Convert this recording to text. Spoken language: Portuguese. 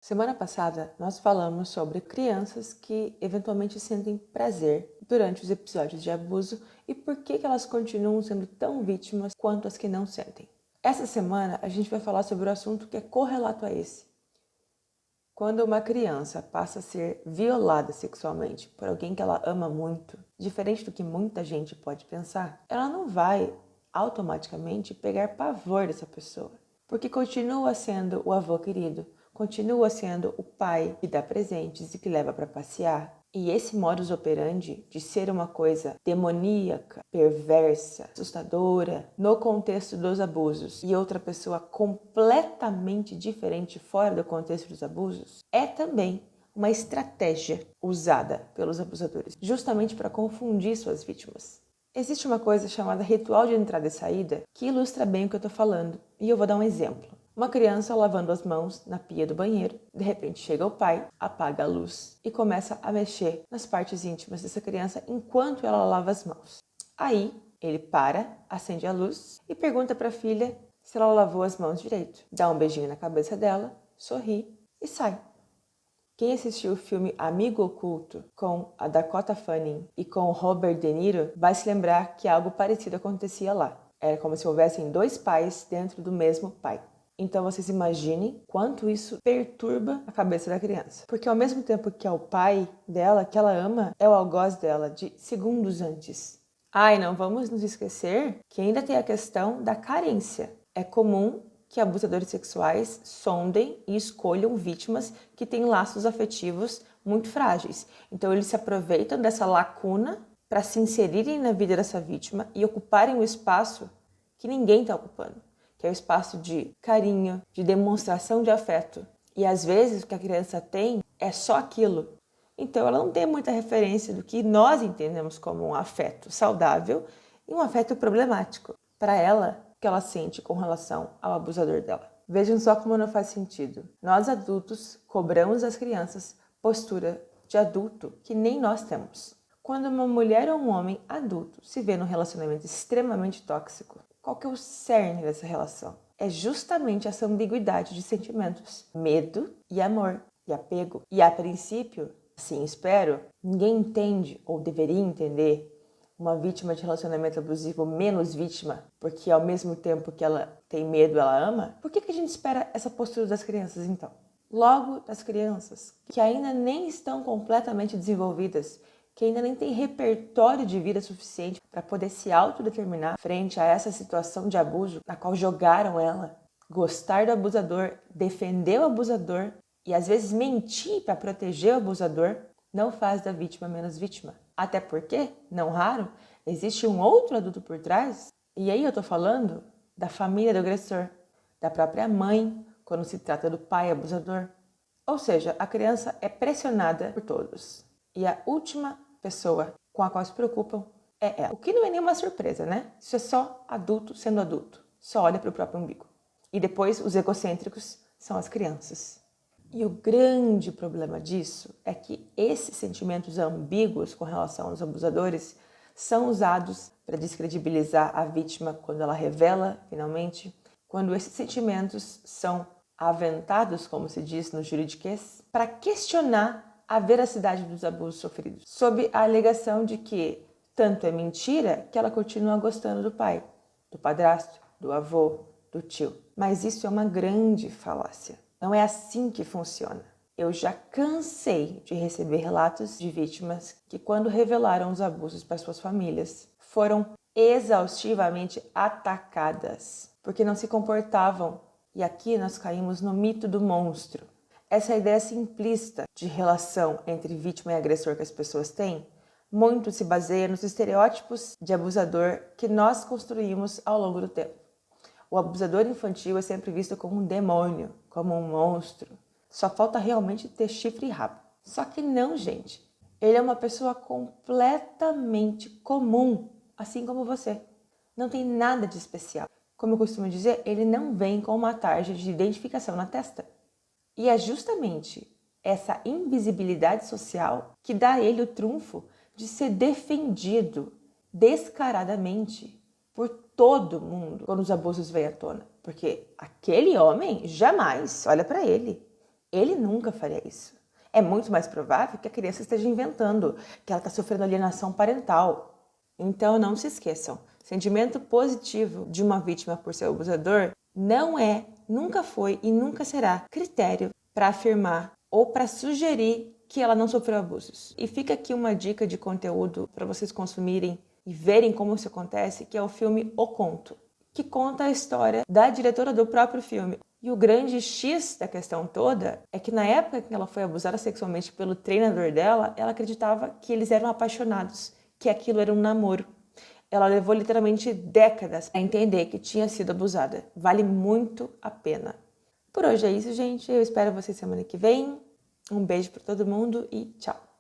Semana passada, nós falamos sobre crianças que eventualmente sentem prazer durante os episódios de abuso e por que elas continuam sendo tão vítimas quanto as que não sentem. Essa semana, a gente vai falar sobre o assunto que é correlato a esse. Quando uma criança passa a ser violada sexualmente por alguém que ela ama muito, diferente do que muita gente pode pensar, ela não vai automaticamente pegar pavor dessa pessoa, porque continua sendo o avô querido, continua sendo o pai que dá presentes e que leva para passear. E esse modus operandi de ser uma coisa demoníaca, perversa, assustadora, no contexto dos abusos, e outra pessoa completamente diferente fora do contexto dos abusos, é também uma estratégia usada pelos abusadores, justamente para confundir suas vítimas. Existe uma coisa chamada ritual de entrada e saída que ilustra bem o que eu estou falando, e eu vou dar um exemplo. Uma criança lavando as mãos na pia do banheiro, de repente chega o pai, apaga a luz e começa a mexer nas partes íntimas dessa criança enquanto ela lava as mãos. Aí ele para, acende a luz e pergunta para a filha se ela lavou as mãos direito. Dá um beijinho na cabeça dela, sorri e sai. Quem assistiu o filme Amigo Oculto com a Dakota Fanning e com o Robert De Niro vai se lembrar que algo parecido acontecia lá. Era como se houvessem dois pais dentro do mesmo pai. Então vocês imaginem quanto isso perturba a cabeça da criança. Porque ao mesmo tempo que é o pai dela, que ela ama, é o algoz dela de segundos antes. E não vamos nos esquecer que ainda tem a questão da carência. É comum que abusadores sexuais sondem e escolham vítimas que têm laços afetivos muito frágeis. Então eles se aproveitam dessa lacuna para se inserirem na vida dessa vítima e ocuparem o espaço que ninguém está ocupando, que é o espaço de carinho, de demonstração de afeto. E às vezes o que a criança tem é só aquilo. Então ela não tem muita referência do que nós entendemos como um afeto saudável e um afeto problemático. Para ela, o que ela sente com relação ao abusador dela. Vejam só como não faz sentido. Nós adultos cobramos das crianças postura de adulto que nem nós temos. Quando uma mulher ou um homem adulto se vê num relacionamento extremamente tóxico, qual que é o cerne dessa relação? É justamente essa ambiguidade de sentimentos, medo e amor, e apego. E a princípio, assim espero, ninguém entende ou deveria entender uma vítima de relacionamento abusivo menos vítima, porque ao mesmo tempo que ela tem medo, ela ama. Por que a gente espera essa postura das crianças então? Logo das crianças que ainda nem estão completamente desenvolvidas, que ainda nem tem repertório de vida suficiente para poder se autodeterminar frente a essa situação de abuso na qual jogaram ela. Gostar do abusador, defender o abusador e às vezes mentir para proteger o abusador não faz da vítima menos vítima. Até porque, não raro, existe um outro adulto por trás. E aí eu estou falando da família do agressor, da própria mãe, quando se trata do pai abusador. Ou seja, a criança é pressionada por todos. E a última pessoa com a qual se preocupam é ela. O que não é nenhuma surpresa, né? Isso é só adulto sendo adulto. Só olha para o próprio umbigo. E depois os egocêntricos são as crianças. E o grande problema disso é que esses sentimentos ambíguos com relação aos abusadores são usados para descredibilizar a vítima quando ela revela, finalmente, quando esses sentimentos são aventados, como se diz no juridiquês, para questionar a veracidade dos abusos sofridos, sob a alegação de que tanto é mentira que ela continua gostando do pai, do padrasto, do avô, do tio. Mas isso é uma grande falácia. Não é assim que funciona. Eu já cansei de receber relatos de vítimas que, quando revelaram os abusos para suas famílias, foram exaustivamente atacadas porque não se comportavam. E aqui nós caímos no mito do monstro. Essa ideia simplista de relação entre vítima e agressor que as pessoas têm muito se baseia nos estereótipos de abusador que nós construímos ao longo do tempo. O abusador infantil é sempre visto como um demônio, como um monstro. Só falta realmente ter chifre e rabo. Só que não, gente. Ele é uma pessoa completamente comum, assim como você. Não tem nada de especial. Como eu costumo dizer, ele não vem com uma tarja de identificação na testa. E é justamente essa invisibilidade social que dá a ele o trunfo de ser defendido descaradamente por todo mundo quando os abusos vêm à tona. Porque aquele homem jamais, olha para ele, Ele nunca faria isso. É muito mais provável que a criança esteja inventando, que ela está sofrendo alienação parental. Então não se esqueçam, sentimento positivo de uma vítima por seu abusador não é, nunca foi e nunca será critério para afirmar ou para sugerir que ela não sofreu abusos. E fica aqui uma dica de conteúdo para vocês consumirem e verem como isso acontece, que é o filme O Conto, que conta a história da diretora do próprio filme. E o grande X da questão toda é que na época que ela foi abusada sexualmente pelo treinador dela, ela acreditava que eles eram apaixonados, que aquilo era um namoro. Ela levou literalmente décadas a entender que tinha sido abusada. Vale muito a pena. Por hoje é isso, gente. Eu espero vocês semana que vem. Um beijo para todo mundo e tchau!